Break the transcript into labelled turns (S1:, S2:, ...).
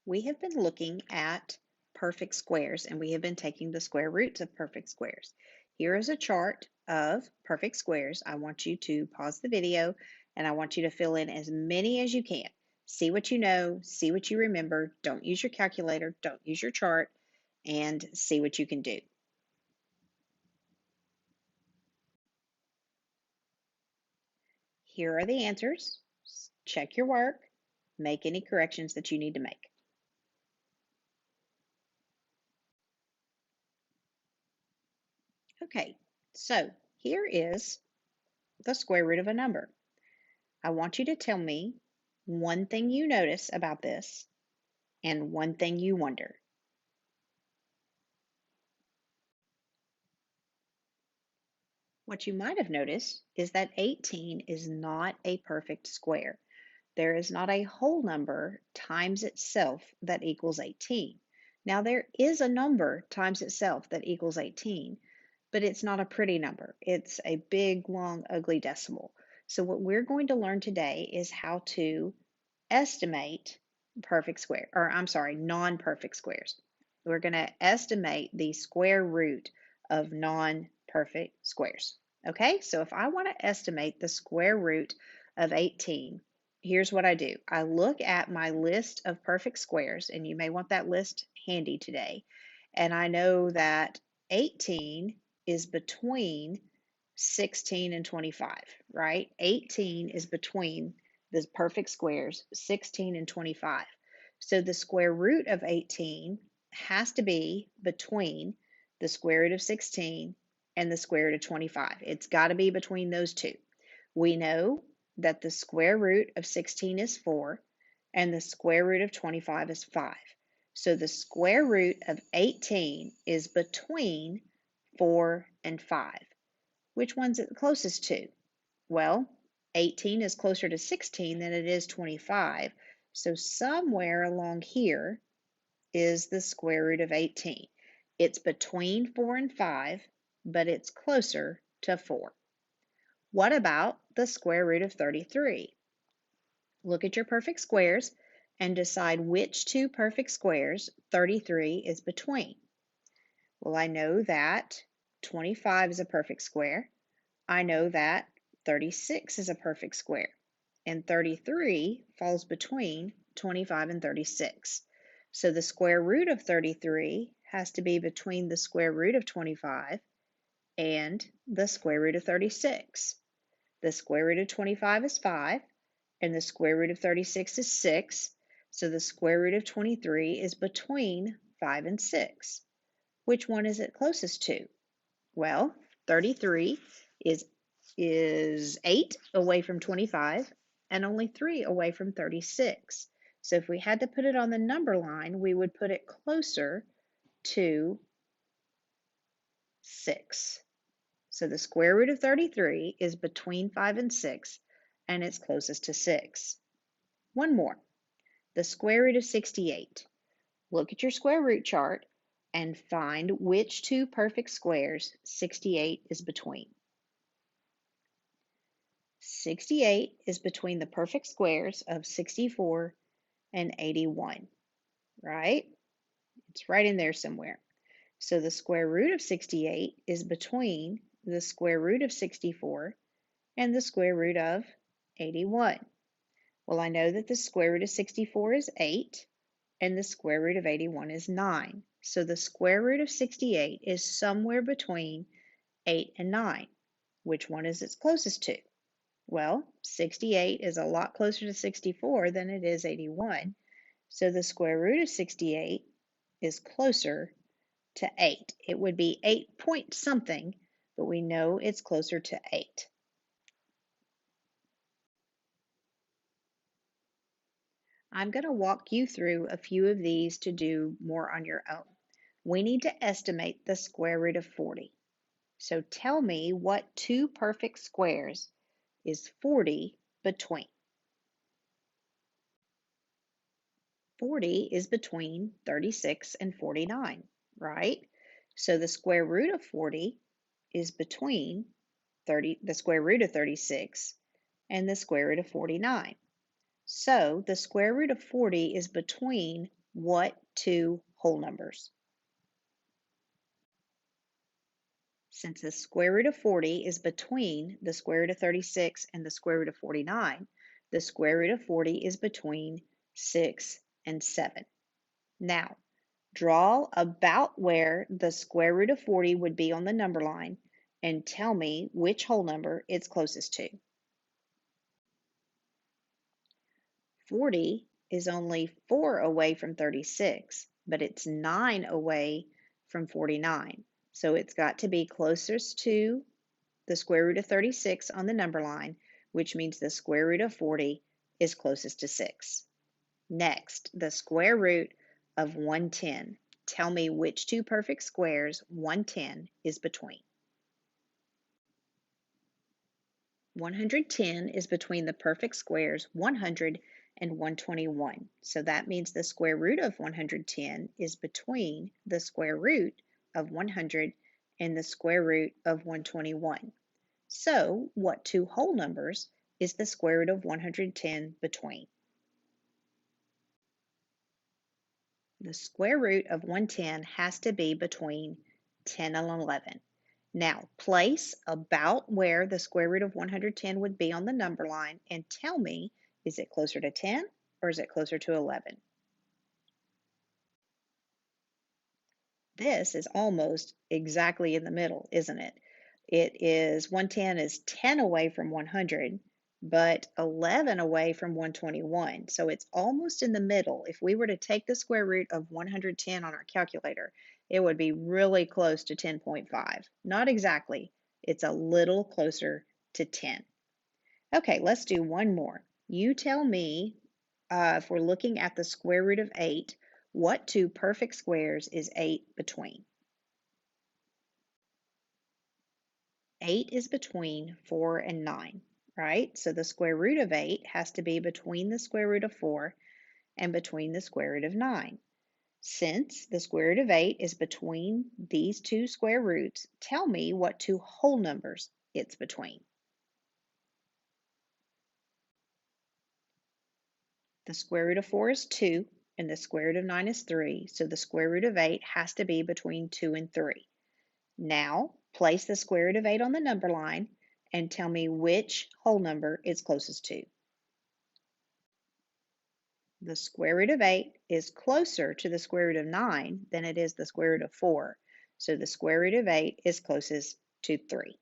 S1: We have been looking at perfect squares and we have been taking the square roots of perfect squares. Here is a chart of perfect squares. I want you to pause the video and I want you to fill in as many as you can. See what you know, see what you remember. Don't use your calculator, don't use your chart, and see what you can do. Here are the answers. Check your work, make any corrections that you need to make. Okay, so here is the square root of a number. I want you to tell me one thing you notice about this and one thing you wonder. What you might have noticed is that 18 is not a perfect square. There is not a whole number times itself that equals 18. Now, there is a number times itself that equals 18, but it's not a pretty number. It's a big, long, ugly decimal. So what we're going to learn today is how to estimate perfect square, or I'm sorry, non-perfect squares. We're going to estimate the square root of non-perfect squares. Okay, so if I want to estimate the square root of 18, here's what I do. I look at my list of perfect squares, and you may want that list handy today. And I know that 18 is between 16 and 25, right? 18 is between the perfect squares, 16 and 25. So the square root of 18 has to be between the square root of 16 and the square root of 25. It's got to be between those two. We know that the square root of 16 is 4 and the square root of 25 is 5. So the square root of 18 is between 4 and 5. Which one's it closest to? Well, 18 is closer to 16 than it is 25. So somewhere along here is the square root of 18. It's between 4 and 5, but it's closer to 4. What about the square root of 33? Look at your perfect squares and decide which two perfect squares 33 is between. Well, I know that 25 is a perfect square. I know that 36 is a perfect square, and 33 falls between 25 and 36. So the square root of 33 has to be between the square root of 25 and the square root of 36. The square root of 25 is 5, and the square root of 36 is 6. So the square root of 23 is between 5 and 6. Which one is it closest to? Well, 33 is 8 away from 25 and only 3 away from 36. So if we had to put it on the number line, we would put it closer to 6. So the square root of 33 is between 5 and 6, and it's closest to 6. One more, the square root of 68. Look at your square root chart and find which two perfect squares 68 is between. 68 is between the perfect squares of 64 and 81, right? It's right in there somewhere. So the square root of 68 is between the square root of 64 and the square root of 81. Well, I know that the square root of 64 is 8 and the square root of 81 is 9. So the square root of 68 is somewhere between 8 and 9. Which one is it closest to? Well, 68 is a lot closer to 64 than it is 81. So the square root of 68 is closer to 8. It would be 8 point something, but we know it's closer to 8. I'm going to walk you through a few of these to do more on your own. We need to estimate the square root of 40. So tell me what two perfect squares is 40 between. 40 is between 36 and 49, right? So the square root of 40 is between the square root of 36 and the square root of 49. So the square root of 40 is between What two whole numbers? Since the square root of 40 is between the square root of 36 and the square root of 49, the square root of 40 is between 6 and 7. Now, draw about where the square root of 40 would be on the number line and tell me which whole number it's closest to. 40 is only 4 away from 36, but it's 9 away from 49. So it's got to be closest to the square root of 36 on the number line, which means the square root of 40 is closest to 6. Next, the square root of 110. Tell me which two perfect squares 110 is between. 110 is between the perfect squares 100 and 121. So that means the square root of 110 is between the square root of 100 and the square root of 121. So what two whole numbers is the square root of 110 between? The square root of 110 has to be between 10 and 11. Now, place about where the square root of 110 would be on the number line and tell me, is it closer to 10 or is it closer to 11? This is almost exactly in the middle, isn't it? 110 is 10 away from 100, but 11 away from 121. So it's almost in the middle. If we were to take the square root of 110 on our calculator, it would be really close to 10.5. Not exactly. It's a little closer to 10. Okay, let's do one more. You tell me, if we're looking at the square root of 8, what two perfect squares is 8 between? 8 is between 4 and 9, right? So the square root of 8 has to be between the square root of 4 and between the square root of 9. Since the square root of 8 is between these two square roots, tell me what two whole numbers it's between. The square root of 4 is 2, and the square root of 9 is 3, so the square root of 8 has to be between 2 and 3. Now, place the square root of 8 on the number line and tell me which whole number it's closest to. The square root of 8 is closer to the square root of 9 than it is the square root of 4, so the square root of 8 is closest to 3.